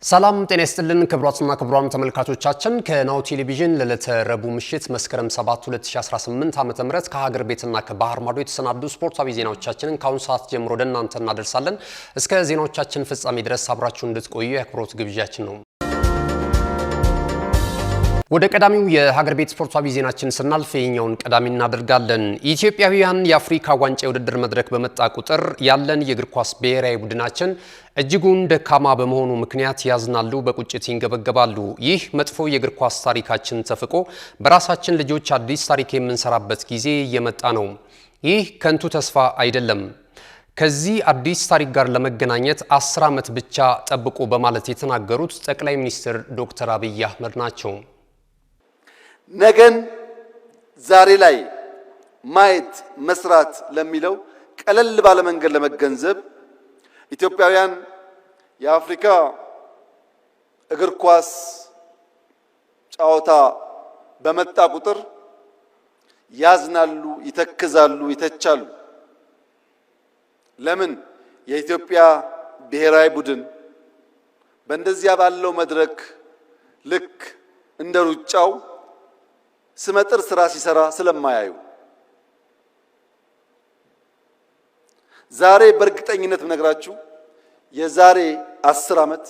ሰላም ጤና ይስጥልን ክቡራትና ክቡራን ተመልካቾቻችን ከናሁ ቴሌቪዥን ለዕለተ ረቡዕ ምሽት መስከረም 7 2018 ዓ.ም ከሀገር ቤትና ከባህር ማዶ የተሰናዱ ስፖርታዊ ዜናዎቻችንን ከአሁን ሰዓት ጀምሮ ወደ እናንተ እናደርሳለን። እስከ ዜናዎቻችን ፍጻሜ ድረስ አብራችሁን እንድትቆዩ የአክብሮት ግብዣችን ነው። ወደ ቀዳሚው የሀገር ቤት ስፖርታዊ ዜናችን ስናልፍ የኛውን ቀዳሚ እናደርጋለን። ኢትዮጵያውያን የአፍሪካ ዋንጫ የውድድር መድረክ በመጣ ቁጥር ያለን የእግር ኳስ ብሔራዊ ቡድናችን እጅጉን ደካማ በመሆኑ ምክንያት ያዝናሉ፣ በቁጭት ይንገበገባሉ። ይህ መጥፎ የእግር ኳስ ታሪካችን ተፍቆ በራሳችን ልጆች አዲስ ታሪክ የምንሰራበት ጊዜ እየመጣ ነው። ይህ ከንቱ ተስፋ አይደለም። ከዚህ አዲስ ታሪክ ጋር ለመገናኘት 10 ዓመት ብቻ ጠብቆ በማለት የተናገሩት ጠቅላይ ሚኒስትር ዶክተር አብይ አህመድ ናቸው። ነገን ዛሬ ላይ ማየት መስራት ለሚለው ቀለል ባለ መንገድ ለመገንዘብ ኢትዮጵያውያን የአፍሪካ እግር ኳስ ጨዋታ በመጣ ቁጥር ያዝናሉ፣ ይተክዛሉ፣ ይተቻሉ። ለምን? የኢትዮጵያ ብሔራዊ ቡድን በእንደዚያ ባለው መድረክ ልክ እንደ ሩጫው ስመጥር ስራ ሲሰራ ስለማያዩ ዛሬ በእርግጠኝነት ብነግራችሁ የዛሬ 10 ዓመት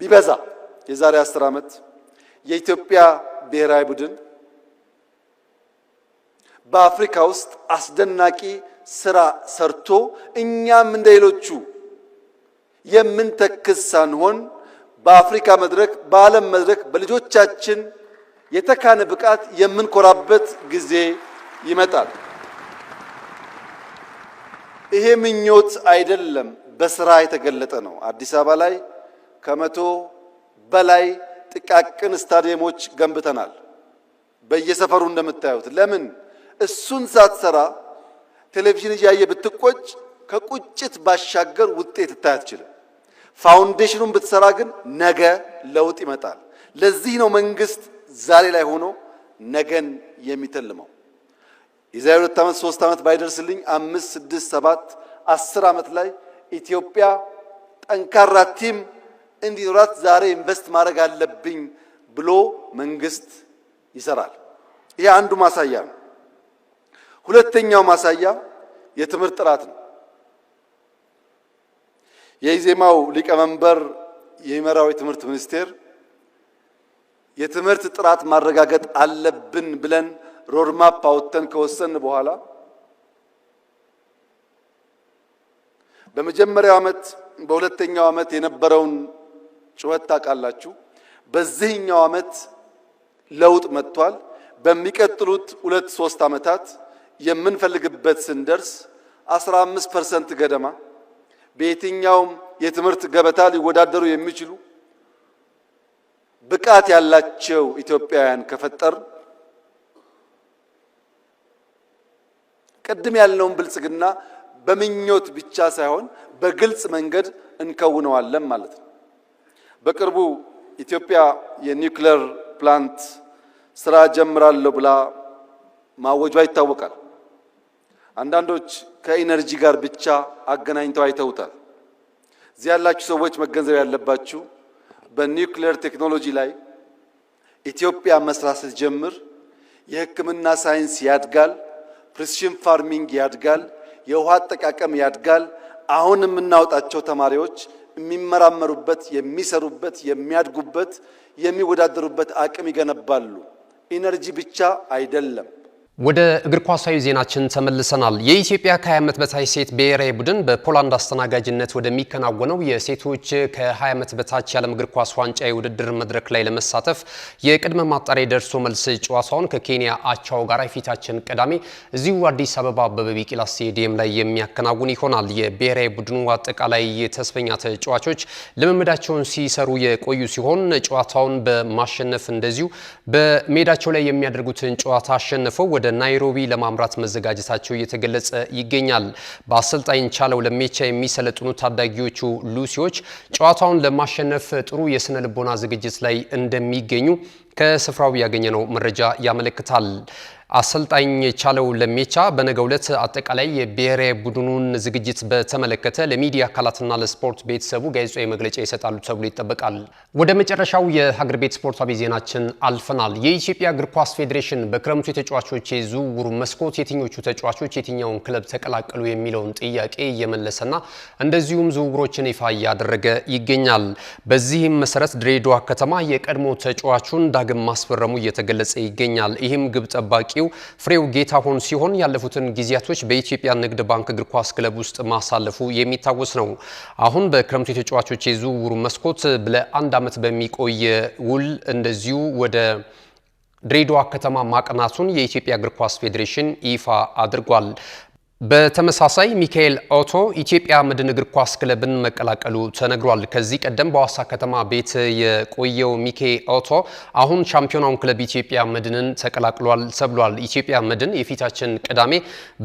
ቢበዛ የዛሬ 10 ዓመት የኢትዮጵያ ብሔራዊ ቡድን በአፍሪካ ውስጥ አስደናቂ ስራ ሰርቶ እኛም እንደሌሎቹ የምንተክዝ ሳንሆን በአፍሪካ መድረክ በዓለም መድረክ በልጆቻችን የተካነ ብቃት የምንኮራበት ጊዜ ይመጣል። ይሄ ምኞት አይደለም፣ በስራ የተገለጠ ነው። አዲስ አበባ ላይ ከ100 በላይ ጥቃቅን ስታዲየሞች ገንብተናል። በየሰፈሩ እንደምታዩት። ለምን? እሱን ሳትሰራ ቴሌቪዥን እያየ ብትቆጭ ከቁጭት ባሻገር ውጤት ልታይ አትችልም። ፋውንዴሽኑን ብትሰራ ግን ነገ ለውጥ ይመጣል። ለዚህ ነው መንግስት ዛሬ ላይ ሆኖ ነገን የሚተልመው። የዛሬ 2 ዓመት 3 ዓመት ባይደርስልኝ 5 6 7 10 ዓመት ላይ ኢትዮጵያ ጠንካራ ቲም እንዲኖራት ዛሬ ኢንቨስት ማድረግ አለብኝ ብሎ መንግስት ይሰራል። ይሄ አንዱ ማሳያ ነው። ሁለተኛው ማሳያ የትምህርት ጥራት ነው። የኢዜማው ሊቀመንበር የሚመራው የትምህርት ሚኒስቴር የትምህርት ጥራት ማረጋገጥ አለብን ብለን ሮድማፕ አውጥተን ከወሰን በኋላ በመጀመሪያው ዓመት በሁለተኛው ዓመት የነበረውን ጩኸት ታውቃላችሁ። በዚህኛው ዓመት ለውጥ መጥቷል። በሚቀጥሉት 2-3 ዓመታት የምንፈልግበት ስንደርስ 15% ገደማ በየትኛውም የትምህርት ገበታ ሊወዳደሩ የሚችሉ ብቃት ያላቸው ኢትዮጵያውያን ከፈጠር ቅድም ያለውን ብልጽግና በምኞት ብቻ ሳይሆን በግልጽ መንገድ እንከውነዋለን ማለት ነው። በቅርቡ ኢትዮጵያ የኒውክሌር ፕላንት ስራ ጀምራለሁ ብላ ማወጇ ይታወቃል። አንዳንዶች ከኢነርጂ ጋር ብቻ አገናኝተው አይተውታል። እዚህ ያላችሁ ሰዎች መገንዘብ ያለባችሁ በኒውክሌር ቴክኖሎጂ ላይ ኢትዮጵያ መስራት ስትጀምር የሕክምና ሳይንስ ያድጋል፣ ፕሪሲሽን ፋርሚንግ ያድጋል፣ የውሃ አጠቃቀም ያድጋል። አሁን የምናወጣቸው ተማሪዎች የሚመራመሩበት፣ የሚሰሩበት፣ የሚያድጉበት፣ የሚወዳደሩበት አቅም ይገነባሉ። ኢነርጂ ብቻ አይደለም። ወደ እግር ኳሳዊ ዜናችን ተመልሰናል። የኢትዮጵያ ከ20 ዓመት በታች ሴት ብሔራዊ ቡድን በፖላንድ አስተናጋጅነት ወደሚከናወነው የሴቶች ከ20 ዓመት በታች የዓለም እግር ኳስ ዋንጫ የውድድር መድረክ ላይ ለመሳተፍ የቅድመ ማጣሪያ ደርሶ መልስ ጨዋታውን ከኬንያ አቻው ጋር ፊታችን ቅዳሜ እዚሁ አዲስ አበባ አበበ ቢቂላ ስቴዲየም ላይ የሚያከናውን ይሆናል። የብሔራዊ ቡድኑ አጠቃላይ ተስፈኛ ተጫዋቾች ልምምዳቸውን ሲሰሩ የቆዩ ሲሆን ጨዋታውን በማሸነፍ እንደዚሁ በሜዳቸው ላይ የሚያደርጉትን ጨዋታ አሸንፈው ወደ ናይሮቢ ለማምራት መዘጋጀታቸው እየተገለጸ ይገኛል። በአሰልጣኝ ቻለው ለሜቻ የሚሰለጥኑ ታዳጊዎቹ ሉሲዎች ጨዋታውን ለማሸነፍ ጥሩ የስነ ልቦና ዝግጅት ላይ እንደሚገኙ ከስፍራው ያገኘነው መረጃ ያመለክታል። አሰልጣኝ ቻለው ለሜቻ በነገው ዕለት አጠቃላይ የብሔራዊ ቡድኑን ዝግጅት በተመለከተ ለሚዲያ አካላትና ለስፖርት ቤተሰቡ ጋዜጣዊ መግለጫ ይሰጣሉ ተብሎ ይጠበቃል። ወደ መጨረሻው የሀገር ቤት ስፖርታዊ ዜናችን አልፈናል። የኢትዮጵያ እግር ኳስ ፌዴሬሽን በክረምቱ የተጫዋቾች የዝውውር መስኮት የትኞቹ ተጫዋቾች የትኛውን ክለብ ተቀላቀሉ የሚለውን ጥያቄ እየመለሰና እንደዚሁም ዝውውሮችን ይፋ እያደረገ ይገኛል። በዚህም መሰረት ድሬዳዋ ከተማ የቀድሞ ተጫዋቹን ዳግም ማስፈረሙ እየተገለጸ ይገኛል። ይህም ግብ ጠባቂ ፍሬው ጌታሁን ሲሆን ያለፉትን ጊዜያቶች በኢትዮጵያ ንግድ ባንክ እግር ኳስ ክለብ ውስጥ ማሳለፉ የሚታወስ ነው። አሁን በክረምቱ የተጫዋቾች የዝውውሩ መስኮት ለአንድ ዓመት በሚቆይ ውል እንደዚሁ ወደ ድሬዳዋ ከተማ ማቅናቱን የኢትዮጵያ እግር ኳስ ፌዴሬሽን ይፋ አድርጓል። በተመሳሳይ ሚካኤል ኦቶ ኢትዮጵያ መድን እግር ኳስ ክለብን መቀላቀሉ ተነግሯል። ከዚህ ቀደም በሐዋሳ ከተማ ቤት የቆየው ሚካኤል ኦቶ አሁን ሻምፒዮናውን ክለብ ኢትዮጵያ መድንን ተቀላቅሏል ተብሏል። ኢትዮጵያ መድን የፊታችን ቅዳሜ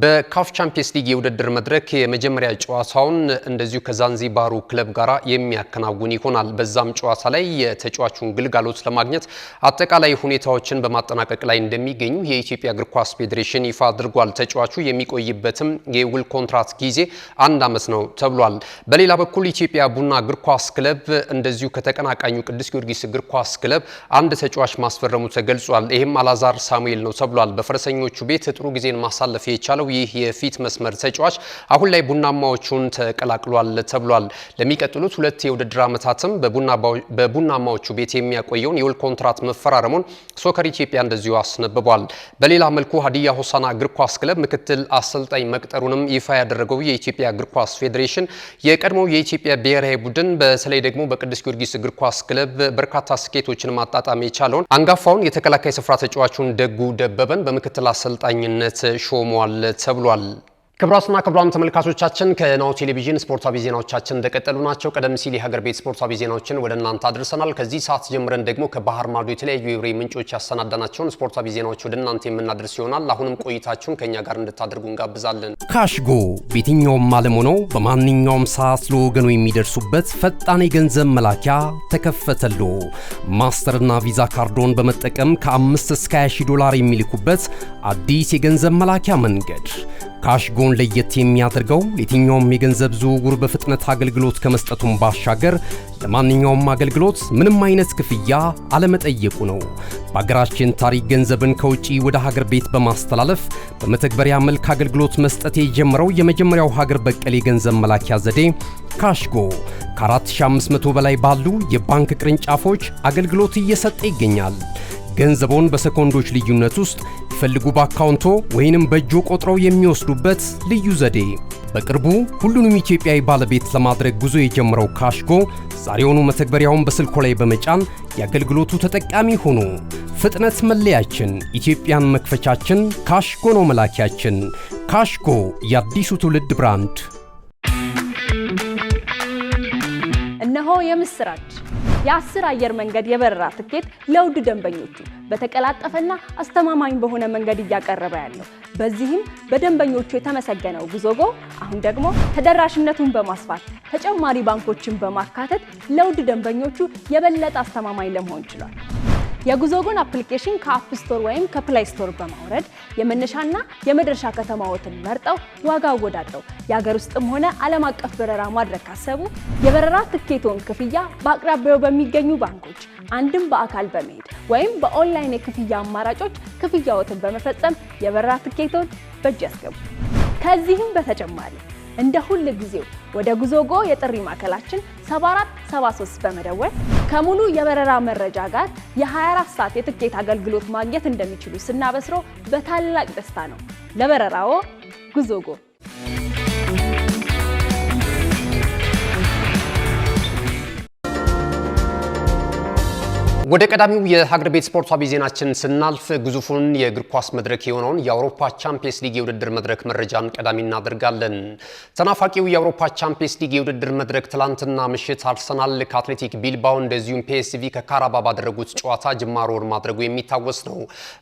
በካፍ ቻምፒየንስ ሊግ የውድድር መድረክ የመጀመሪያ ጨዋታውን እንደዚሁ ከዛንዚባሩ ክለብ ጋር የሚያከናውን ይሆናል። በዛም ጨዋታ ላይ የተጫዋቹን ግልጋሎት ለማግኘት አጠቃላይ ሁኔታዎችን በማጠናቀቅ ላይ እንደሚገኙ የኢትዮጵያ እግር ኳስ ፌዴሬሽን ይፋ አድርጓል። ተጫዋቹ የሚቆይበት የውል ኮንትራት ጊዜ 1 ዓመት ነው ተብሏል። በሌላ በኩል ኢትዮጵያ ቡና እግር ኳስ ክለብ እንደዚሁ ከተቀናቃኙ ቅዱስ ጊዮርጊስ እግር ኳስ ክለብ አንድ ተጫዋች ማስፈረሙ ተገልጿል። ይህም አላዛር ሳሙኤል ነው ተብሏል። በፈረሰኞቹ ቤት ጥሩ ጊዜን ማሳለፍ የቻለው ይህ የፊት መስመር ተጫዋች አሁን ላይ ቡናማዎቹን ተቀላቅሏል ተብሏል። ለሚቀጥሉት 2 የውድድር ዓመታትም በቡናማዎቹ ቤት የሚያቆየውን የውል ኮንትራት መፈራረሙን ሶከር ኢትዮጵያ እንደዚሁ አስነብቧል። በሌላ መልኩ ሀዲያ ሆሳና እግር ኳስ ክለብ ምክትል አሰልጣኝ መቅጠሩንም ይፋ ያደረገው የኢትዮጵያ እግር ኳስ ፌዴሬሽን የቀድሞው የኢትዮጵያ ብሔራዊ ቡድን በተለይ ደግሞ በቅዱስ ጊዮርጊስ እግር ኳስ ክለብ በርካታ ስኬቶችን ማጣጣም የቻለውን አንጋፋውን የተከላካይ ስፍራ ተጫዋቹን ደጉ ደበበን በምክትል አሰልጣኝነት ሾሟል ተብሏል። ክቡራትና ክቡራን ተመልካቾቻችን ከናሁ ቴሌቪዥን ስፖርታዊ ዜናዎቻችን እንደቀጠሉ ናቸው። ቀደም ሲል የሀገር ቤት ስፖርታዊ ዜናዎችን ወደ እናንተ አድርሰናል። ከዚህ ሰዓት ጀምረን ደግሞ ከባህር ማዶ የተለያዩ የወሬ ምንጮች ያሰናዳናቸውን ስፖርታዊ ዜናዎች ወደ እናንተ የምናደርስ ይሆናል። አሁንም ቆይታችሁን ከኛ ጋር እንድታደርጉ እንጋብዛለን። ካሽጎ በየትኛውም ዓለም ሆነው በማንኛውም ሰዓት ለወገኑ የሚደርሱበት ፈጣን የገንዘብ መላኪያ ተከፈተሎ። ማስተርና ቪዛ ካርዶን በመጠቀም ከ5 እስከ 20 ዶላር የሚልኩበት አዲስ የገንዘብ መላኪያ መንገድ። ካሽጎን ለየት የሚያደርገው የትኛውም የገንዘብ ዝውውር በፍጥነት አገልግሎት ከመስጠቱም ባሻገር ለማንኛውም አገልግሎት ምንም አይነት ክፍያ አለመጠየቁ ነው። በሀገራችን ታሪክ ገንዘብን ከውጪ ወደ ሀገር ቤት በማስተላለፍ በመተግበሪያ መልክ አገልግሎት መስጠት የጀመረው የመጀመሪያው ሀገር በቀል የገንዘብ መላኪያ ዘዴ ካሽጎ ከ4500 በላይ ባሉ የባንክ ቅርንጫፎች አገልግሎት እየሰጠ ይገኛል። ገንዘቦን በሰኮንዶች ልዩነት ውስጥ ይፈልጉ በአካውንቶ ወይንም በእጆ ቆጥረው የሚወስዱበት ልዩ ዘዴ። በቅርቡ ሁሉንም ኢትዮጵያዊ ባለቤት ለማድረግ ጉዞ የጀመረው ካሽጎ ዛሬውኑ መተግበሪያውን በስልኮ ላይ በመጫን የአገልግሎቱ ተጠቃሚ ሆኑ። ፍጥነት መለያችን፣ ኢትዮጵያን መክፈቻችን፣ ካሽጎ ነው መላኪያችን። ካሽጎ የአዲሱ ትውልድ ብራንድ። እነሆ የምስራች! የ10 አየር መንገድ የበረራ ትኬት ለውድ ደንበኞቹ በተቀላጠፈና አስተማማኝ በሆነ መንገድ እያቀረበ ያለው። በዚህም በደንበኞቹ የተመሰገነው ጉዞጎ አሁን ደግሞ ተደራሽነቱን በማስፋት ተጨማሪ ባንኮችን በማካተት ለውድ ደንበኞቹ የበለጠ አስተማማኝ ለመሆን ችሏል። የጉዞጎን አፕሊኬሽን ከአፕ ስቶር ወይም ከፕላይ ስቶር በማውረድ የመነሻና የመድረሻ ከተማዎትን መርጠው ዋጋ አወዳድረው የሀገር ውስጥም ሆነ ዓለም አቀፍ በረራ ማድረግ ካሰቡ የበረራ ትኬቶን ክፍያ በአቅራቢያው በሚገኙ ባንኮች አንድም በአካል በመሄድ ወይም በኦንላይን የክፍያ አማራጮች ክፍያዎትን በመፈጸም የበረራ ትኬቶን በእጅ ያስገቡ። ከዚህም በተጨማሪ እንደ ሁል ጊዜው ወደ ጉዞጎ የጥሪ ማዕከላችን 7473 በመደወል ከሙሉ የበረራ መረጃ ጋር የ24 ሰዓት የትኬት አገልግሎት ማግኘት እንደሚችሉ ስናበስሮ በታላቅ ደስታ ነው። ለበረራዎ ጉዞጎ። ወደ ቀዳሚው የሀገር ቤት ስፖርታዊ ዜናችን ስናልፍ ግዙፉን የእግር ኳስ መድረክ የሆነውን የአውሮፓ ቻምፒየንስ ሊግ የውድድር መድረክ መረጃን ቀዳሚ እናደርጋለን። ተናፋቂው የአውሮፓ ቻምፒየንስ ሊግ የውድድር መድረክ ትላንትና ምሽት አርሰናል ከአትሌቲክ ቢልባኦ እንደዚሁም ፒኤስቪ ከካራባ ባደረጉት ጨዋታ ጅማሮውን ማድረጉ የሚታወስ ነው።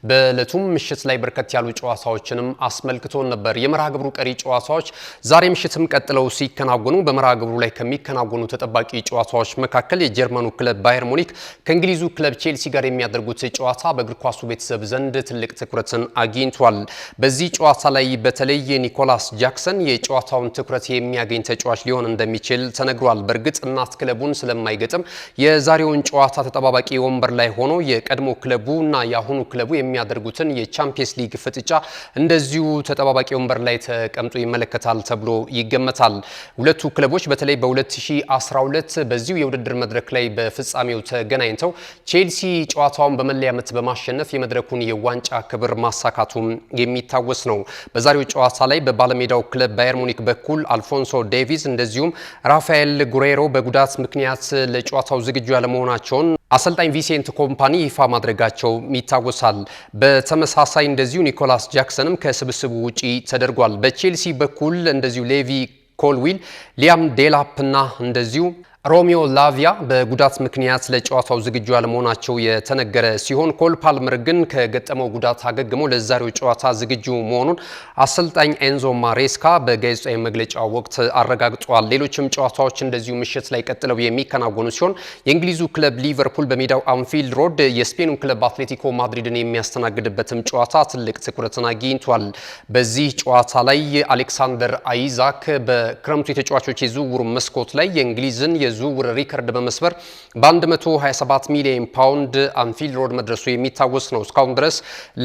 በዕለቱም ምሽት ላይ በርከት ያሉ ጨዋታዎችንም አስመልክቶ ነበር። የመርሃ ግብሩ ቀሪ ጨዋታዎች ዛሬ ምሽትም ቀጥለው ሲከናወኑ በመርሃ ግብሩ ላይ ከሚከናወኑ ተጠባቂ ጨዋታዎች መካከል የጀርመኑ ክለብ ባየር ሙኒክ ከእንግሊዙ ክለብ ቼልሲ ጋር የሚያደርጉት ጨዋታ በእግር ኳሱ ቤተሰብ ዘንድ ትልቅ ትኩረትን አግኝቷል። በዚህ ጨዋታ ላይ በተለይ ኒኮላስ ጃክሰን የጨዋታውን ትኩረት የሚያገኝ ተጫዋች ሊሆን እንደሚችል ተነግሯል። በእርግጥ እናት ክለቡን ስለማይገጥም የዛሬውን ጨዋታ ተጠባባቂ ወንበር ላይ ሆኖ የቀድሞ ክለቡና የአሁኑ ክለቡ የሚያደርጉትን የቻምፒየንስ ሊግ ፍጥጫ እንደዚሁ ተጠባባቂ ወንበር ላይ ተቀምጦ ይመለከታል ተብሎ ይገመታል። ሁለቱ ክለቦች በተለይ በ2012 በዚሁ የውድድር መድረክ ላይ በፍጻሜው ተገናኝተው ቼልሲ ጨዋታውን በመለያ ምት በማሸነፍ የመድረኩን የዋንጫ ክብር ማሳካቱም የሚታወስ ነው። በዛሬው ጨዋታ ላይ በባለሜዳው ክለብ ባየር ሙኒክ በኩል አልፎንሶ ዴቪስ እንደዚሁም ራፋኤል ጉሬሮ በጉዳት ምክንያት ለጨዋታው ዝግጁ ያለመሆናቸውን አሰልጣኝ ቪሴንት ኮምፓኒ ይፋ ማድረጋቸው ይታወሳል። በተመሳሳይ እንደዚሁ ኒኮላስ ጃክሰንም ከስብስቡ ውጪ ተደርጓል። በቼልሲ በኩል እንደዚሁ ሌቪ ኮልዊል፣ ሊያም ዴላፕና እንደዚሁ ሮሚዮ ላቪያ በጉዳት ምክንያት ለጨዋታው ዝግጁ ያለመሆናቸው የተነገረ ሲሆን ኮል ፓልመር ግን ከገጠመው ጉዳት አገግሞ ለዛሬው ጨዋታ ዝግጁ መሆኑን አሰልጣኝ ኤንዞ ማሬስካ በጋዜጣዊ መግለጫ ወቅት አረጋግጧል። ሌሎችም ጨዋታዎች እንደዚሁ ምሽት ላይ ቀጥለው የሚከናወኑ ሲሆን የእንግሊዙ ክለብ ሊቨርፑል በሜዳው አንፊልድ ሮድ የስፔኑ ክለብ አትሌቲኮ ማድሪድን የሚያስተናግድበትም ጨዋታ ትልቅ ትኩረትን አግኝቷል። በዚህ ጨዋታ ላይ አሌክሳንደር አይዛክ በክረምቱ የተጫዋቾች የዝውውር መስኮት ላይ የእንግሊዝን የዝውውር ሪከርድ በመስበር በ127 ሚሊዮን ፓውንድ አንፊልድ ሮድ መድረሱ የሚታወስ ነው። እስካሁን ድረስ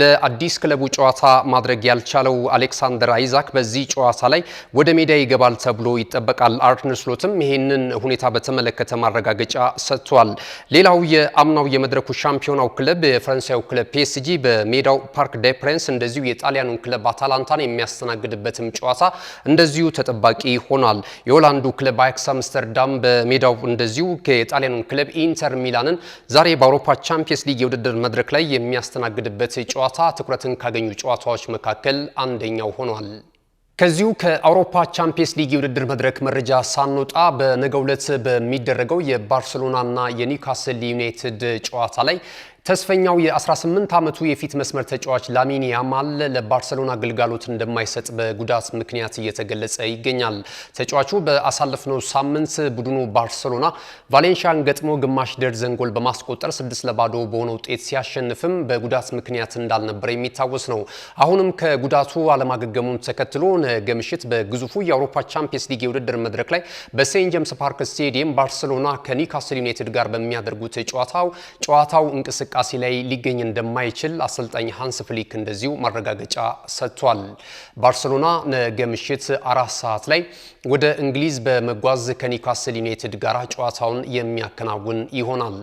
ለአዲስ ክለቡ ጨዋታ ማድረግ ያልቻለው አሌክሳንደር አይዛክ በዚህ ጨዋታ ላይ ወደ ሜዳ ይገባል ተብሎ ይጠበቃል። አርነ ስሎትም ይህንን ሁኔታ በተመለከተ ማረጋገጫ ሰጥቷል። ሌላው የአምናው የመድረኩ ሻምፒዮናው ክለብ የፈረንሳዩ ክለብ ፒኤስጂ በሜዳው ፓርክ ዴ ፕሬንስ እንደዚሁ የጣሊያኑን ክለብ አታላንታን የሚያስተናግድበትም ጨዋታ እንደዚሁ ተጠባቂ ሆኗል። የሆላንዱ ክለብ አያክስ አምስተርዳም በሜዳው እንደዚሁ ከጣሊያኑን ክለብ ኢንተር ሚላንን ዛሬ በአውሮፓ ቻምፒየንስ ሊግ የውድድር መድረክ ላይ የሚያስተናግድበት ጨዋታ ትኩረትን ካገኙ ጨዋታዎች መካከል አንደኛው ሆኗል። ከዚሁ ከአውሮፓ ቻምፒየንስ ሊግ የውድድር መድረክ መረጃ ሳንወጣ በነገው ዕለት በሚደረገው የባርሴሎናና የኒውካስል ዩናይትድ ጨዋታ ላይ ተስፈኛው የ18 ዓመቱ የፊት መስመር ተጫዋች ላሚን ያማል ለባርሴሎና ግልጋሎት እንደማይሰጥ በጉዳት ምክንያት እየተገለጸ ይገኛል። ተጫዋቹ በአሳለፍነው ሳምንት ቡድኑ ባርሴሎና ቫሌንሺያን ገጥሞ ግማሽ ደርዘን ጎል በማስቆጠር 6-0 በሆነ ውጤት ሲያሸንፍም በጉዳት ምክንያት እንዳልነበረ የሚታወስ ነው። አሁንም ከጉዳቱ አለማገገሙን ተከትሎ ነገ ምሽት በግዙፉ የአውሮፓ ቻምፒየንስ ሊግ የውድድር መድረክ ላይ በሴንት ጄምስ ፓርክ ስቴዲየም ባርሴሎና ከኒውካስል ዩናይትድ ጋር በሚያደርጉት ጨዋታው እንቅስቃሴ ላይ ሊገኝ እንደማይችል አሰልጣኝ ሃንስ ፍሊክ እንደዚሁ ማረጋገጫ ሰጥቷል። ባርሴሎና ነገ ምሽት 4 ሰዓት ላይ ወደ እንግሊዝ በመጓዝ ከኒውካስል ዩናይትድ ጋር ጨዋታውን የሚያከናውን ይሆናል።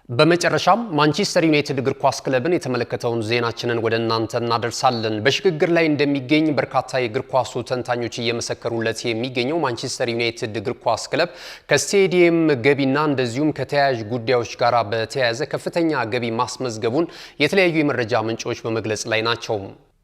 በመጨረሻም ማንቸስተር ዩናይትድ እግር ኳስ ክለብን የተመለከተውን ዜናችንን ወደ እናንተ እናደርሳለን። በሽግግር ላይ እንደሚገኝ በርካታ የእግር ኳሱ ተንታኞች እየመሰከሩለት የሚገኘው ማንቸስተር ዩናይትድ እግር ኳስ ክለብ ከስቴዲየም ገቢና እንደዚሁም ከተያያዥ ጉዳዮች ጋር በተያያዘ ከፍተኛ ገቢ ማስመዝገቡን የተለያዩ የመረጃ ምንጮች በመግለጽ ላይ ናቸው።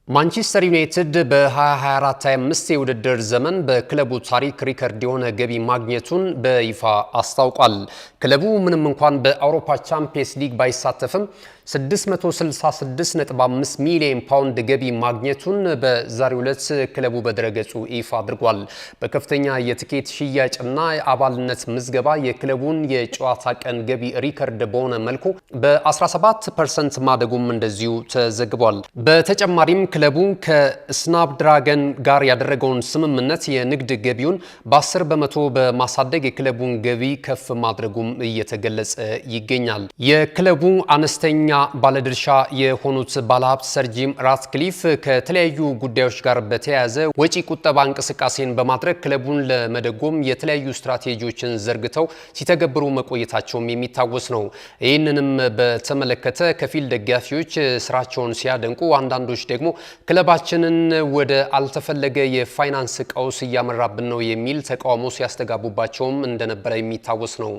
ማንቸስተር ዩናይትድ በ2024-25 የውድድር ዘመን በክለቡ ታሪክ ሪከርድ የሆነ ገቢ ማግኘቱን በይፋ አስታውቋል። ክለቡ ምንም እንኳን በአውሮፓ ቻምፒየንስ ሊግ ባይሳተፍም 666.5 ሚሊዮን ፓውንድ ገቢ ማግኘቱን በዛሬው ዕለት ክለቡ በድረገጹ ይፋ አድርጓል። በከፍተኛ የትኬት ሽያጭና የአባልነት ምዝገባ የክለቡን የጨዋታ ቀን ገቢ ሪከርድ በሆነ መልኩ በ17% ማደጉም እንደዚሁ ተዘግቧል። በተጨማሪም ክለቡ ከስናፕድራገን ጋር ያደረገውን ስምምነት የንግድ ገቢውን በ10 በመቶ በማሳደግ የክለቡን ገቢ ከፍ ማድረጉም እየተገለጸ ይገኛል። የክለቡ አነስተኛ ባለድርሻ የሆኑት ባለሀብት ሰር ጂም ራትክሊፍ ከተለያዩ ጉዳዮች ጋር በተያያዘ ወጪ ቁጠባ እንቅስቃሴን በማድረግ ክለቡን ለመደጎም የተለያዩ ስትራቴጂዎችን ዘርግተው ሲተገብሩ መቆየታቸውም የሚታወስ ነው። ይህንንም በተመለከተ ከፊል ደጋፊዎች ስራቸውን ሲያደንቁ፣ አንዳንዶች ደግሞ ክለባችንን ወደ አልተፈለገ የፋይናንስ ቀውስ እያመራብን ነው የሚል ተቃውሞ ሲያስተጋቡባቸውም እንደነበረ የሚታወስ ነው።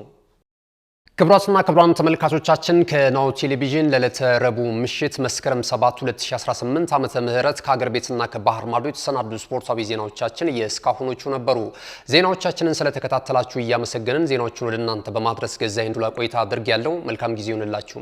ክቡራትና ክቡራን ተመልካቾቻችን ከናሁ ቴሌቪዥን ለዕለተ ረቡዕ ምሽት መስከረም 7 2018 ዓመተ ምህረት ከሀገር ቤትና ከባህር ማዶ የተሰናዱ ስፖርታዊ ዜናዎቻችን የእስካሁኖቹ ነበሩ። ዜናዎቻችንን ስለተከታተላችሁ እያመሰገንን ዜናዎቹን ወደ እናንተ በማድረስ ገዛኸኝ ዱላ ቆይታ አድርጌያለሁ። መልካም ጊዜ ይሁንላችሁ።